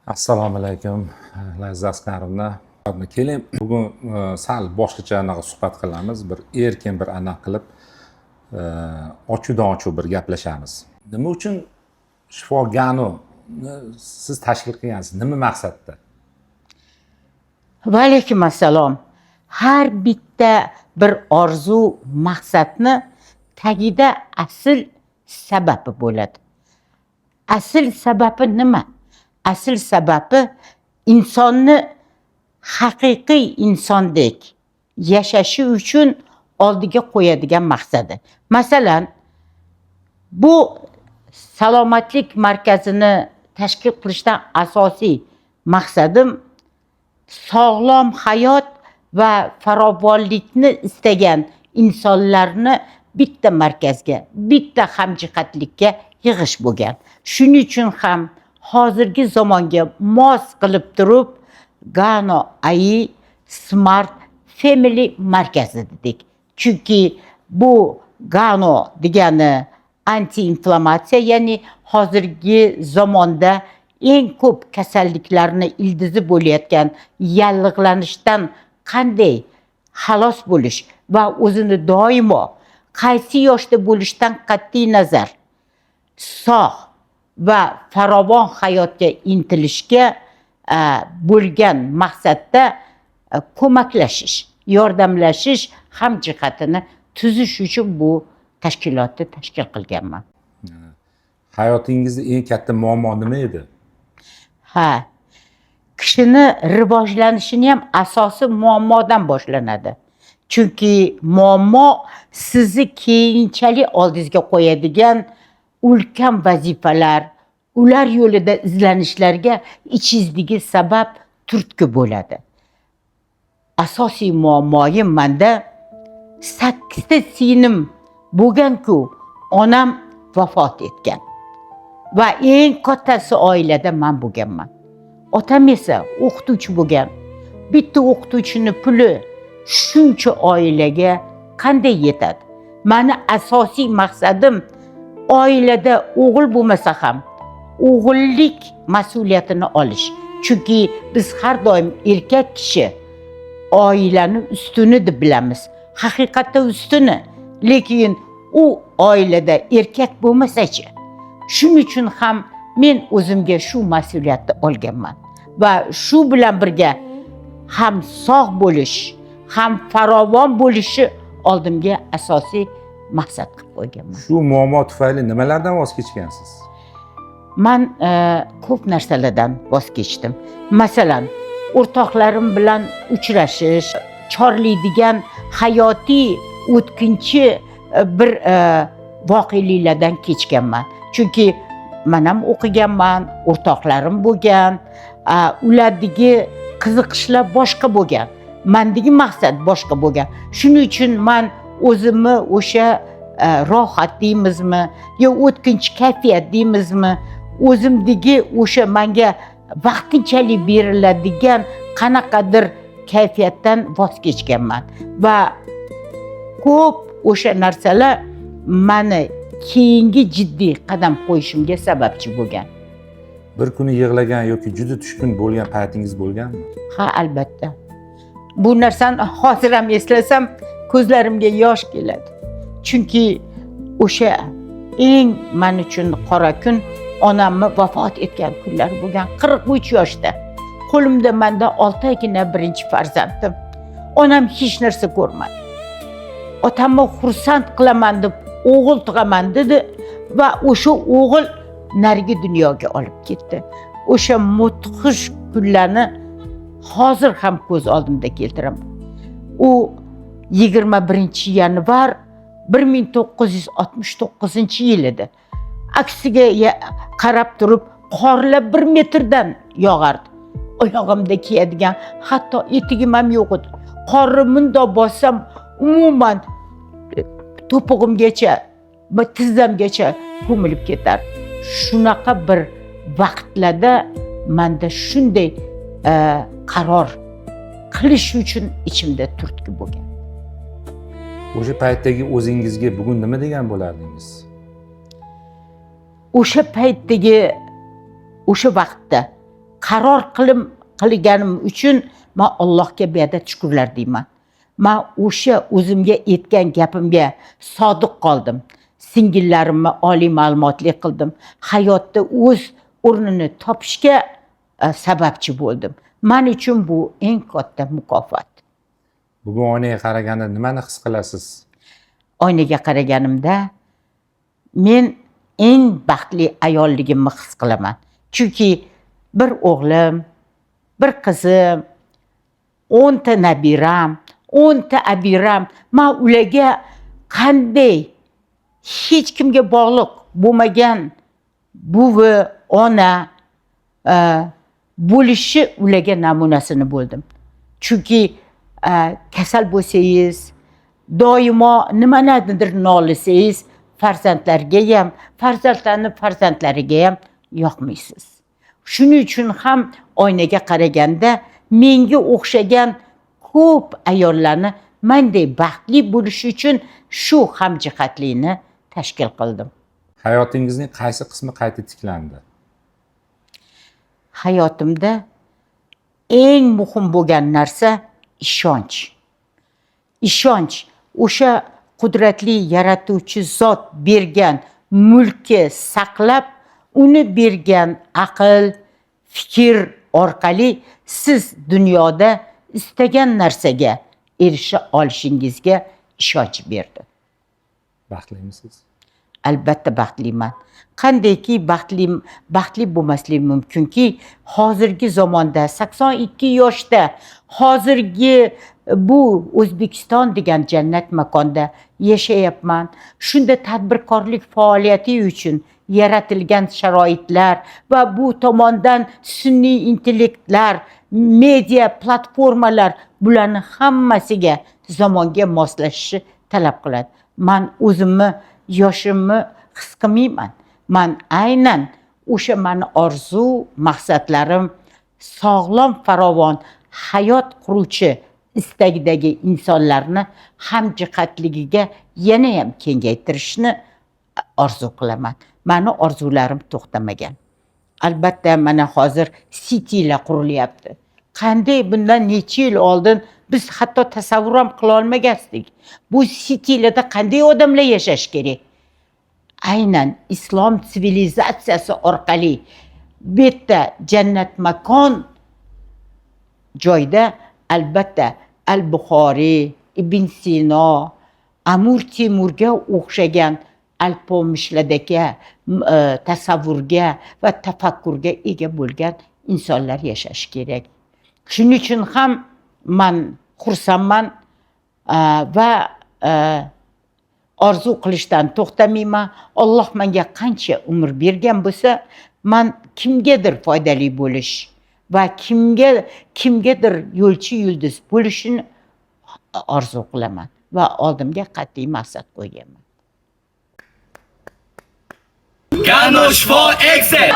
Assalomu alaykum, Laziz Askarovna. Keling, bugun sal boshqacha suhbat qilamiz. Bir erkin, bir aniq qilib, ochiq bir gaplashamiz. Nima uchun Shifogano siz tashkil qilgansiz? Nima maqsadda? Va alaykum assalom. Har bitta bir orzu, maqsadni tagida asl sababi bo'ladi. Asl sababi nima? Asl sababi insonni haqiqiy insondek yashashi uchun oldiga qo'yadigan maqsadi. Masalan, bu salomatlik markazini tashkil qilishdan asosiy maqsadim sog'lom hayot va farovonlikni istagan insonlarni bitta markazga, bitta hamjihatlikka yig'ish bo'lgan. Shuning uchun ham hozirgi zamonga mos qilib turib Gano AI Smart Family markazi dedik. Chunki bu Gano degani anti-inflammatsiya, ya'ni hozirgi zamonda eng ko'p kasalliklarni ildizi bo'layotgan yallig'lanishdan qanday xalos bo'lish va o'zini doimo qaysi yoshda bo'lishdan qat'iy nazar sog' va farovon hayotga intilishga bo'lgan maqsadda ko'maklashish, yordamlashish hamjihatini tuzish uchun bu tashkilotni tashkil qilganman. Hayotingizda eng katta muammo nima edi? Kishini rivojlanishini ham asosi muammodan boshlanadi. Chunki muammo sizni keyinchalik oldingizga qo'yadigan ulkan vazifalar, ular yo'lida izlanishlarga ichingizdagi sabab turtki bo'ladi. Asosiy muammoyim menda 8 ta singlim bo'lgan-ku, onam vafot etgan. Va eng kattasi oilada men bo'lganman. Otam esa o'qituvchi bo'lgan. Bitta o'qituvchini puli shuncha oilaga qanday yetadi? Meni asosiy maqsadim oilada o'g'il bo'lmasa ham o'g'illik mas'uliyatini olish. Chunki biz har doim erkak kishi oilani ustuni deb bilamiz. Haqiqatda ustuni, lekin u oilada erkak bo'lmasa-chi. Shuning uchun ham men o'zimga shu mas'uliyatni olganman va shu bilan birga ham sog' bo'lish, ham farovon bo'lishi oldimga asosiy maqsad qilib qo'yganman. Shu muammo tufayli nimalardan voz kechgansiz? Men ko'p narsalardan voz kechdim. Masalan, o'rtoqlarim bilan uchrashish, chorlaydigan hayotiy o'tkinchi bir voqeliklardan kechganman. Chunki men ham o'qiganman, o'rtoqlarim bo'lgan, ulardagi qiziqishlar boshqa bo'lgan, mendagi maqsad boshqa bo'lgan. Shuning uchun men o'zimni o'sha rohat deymizmi, yo o'tkinchi kayfiyat deymizmi, o'zimdagi o'sha menga vaqtinchalik beriladigan qanaqadir kayfiyatdan voz kechganman va ko'p o'sha narsalar meni keyingi jiddiy qadam qo'yishimga sababchi bo'lgan. Bir kuni yig'lagan yoki juda tushkun bo'lgan paytingiz bo'lganmi? Ha, albatta. Bu narsani hozir ham eslasam ko'zlarimga yosh keladi. Chunki o'sha eng men uchun qora kun onamni vafot etgan kunlar bo'lgan. 43 yoshda. Qo'limda menda 6 oygina birinchi farzandim. Onam hech narsa ko'rmadi. Otamni xursand qilaman deb o'g'il tug'aman dedi va o'sha o'g'il narigi dunyoga olib ketdi. O'sha mudhish kunlarni hozir ham ko'z oldimda keltiraman. U 21-yanvar 1969-yil edi. Aksiga qarab turib qorlar 1 metrdan yog'ardi. Oyog'imda kiyadigan hatto etigim ham yo'q edi. Qorni mundoq bossam umuman to'pig'imgacha, tizzamgacha ko'milib ketar. Shunaqa bir vaqtlarda menda shunday qaror qilish uchun ichimda turtki bo'lgan. O'sha paytdagi o'zingizga bugun nima degan bo'lardingiz? O'sha paytdagi o'sha vaqtda qaror qilganim uchun men Allohga beadad shukrlar deyman. Men o'sha o'zimga aytgan gapimga sodiq qoldim. Singillarimni oliy ma'lumotli qildim. Hayotda o'z o'rnini topishga sababchi bo'ldim. Men uchun bu eng katta mukofot. Bugun oynaga qaraganda nimani his qilasiz? Oynaga qaraganimda men eng baxtli ayolligimni his qilaman. Chunki bir o'g'lim, bir qizim, 10 ta nabiram, 10 ta abiram, men ularga qanday hech kimga bog'liq bo'lmagan buvi, ona bo'lishi ularga namunasini bo'ldim. Chunki kasal bo'lsangiz, doimo nimanidir nolisangiz, farzandlarga ham, farzandlariga ham yoqmaysiz. Shuning uchun ham oynaga qaraganda menga o'xshagan ko'p ayollarni menday baxtli bo'lish uchun shu hamjihatlikni tashkil qildim. Hayotingizning qaysi qismi qayta tiklandi? Hayotimda eng muhim bo'lgan narsa ishonch. Ishonch o'sha qudratli yaratuvchi zot bergan mulkni saqlab, uni bergan aql, fikr orqali siz dunyoda istagan narsaga erisha olishingizga ishonch berdi. Baxtlimisiz? Albatta baxtliman. Qandayki baxtli bo'lmaslik mumkinki, hozirgi zamonda 82 yoshda hozirgi bu O'zbekiston degan jannat makonda yashayapman. Shunda tadbirkorlik faoliyati uchun yaratilgan sharoitlar va bu tomondan sun'iy intellektlar, media platformalar bularning hammasiga zamonga moslashishi talab qiladi. Men o'zimni yoshimni his qilmayman. Men aynan o'sha meni orzu, maqsadlarim sog'lom, farovon hayot quruvchi istagidagi insonlarni hamjihatligiga yana ham kengaytirishni orzu qilaman. Meni orzularim to'xtamagan. Albatta mana hozir citylar qurilyapti. Qanday bundan necha yil oldin biz hatto tasavvur ham qila olmagandik. Bu citylarda qanday odamlar yashash kerak? Aynan islom sivilizatsiyasi orqali bu yerda jannat makon joyda albatta Al-Buxoriy, Ibn Sino, Amir Temurga o'xshagan alpomishlardagi tasavvurga va tafakkurga ega bo'lgan insonlar yashash kerak. Shuning uchun ham men xursandman va orzu qilishdan to'xtamayman. Alloh menga qancha umr bergan bo'lsa, men kimgadir foydali bo'lish va kimgadir yo'lchi yulduz bo'lishini orzu qilaman va oldimga qat'iy maqsad qo'yganman. Ganush for exit!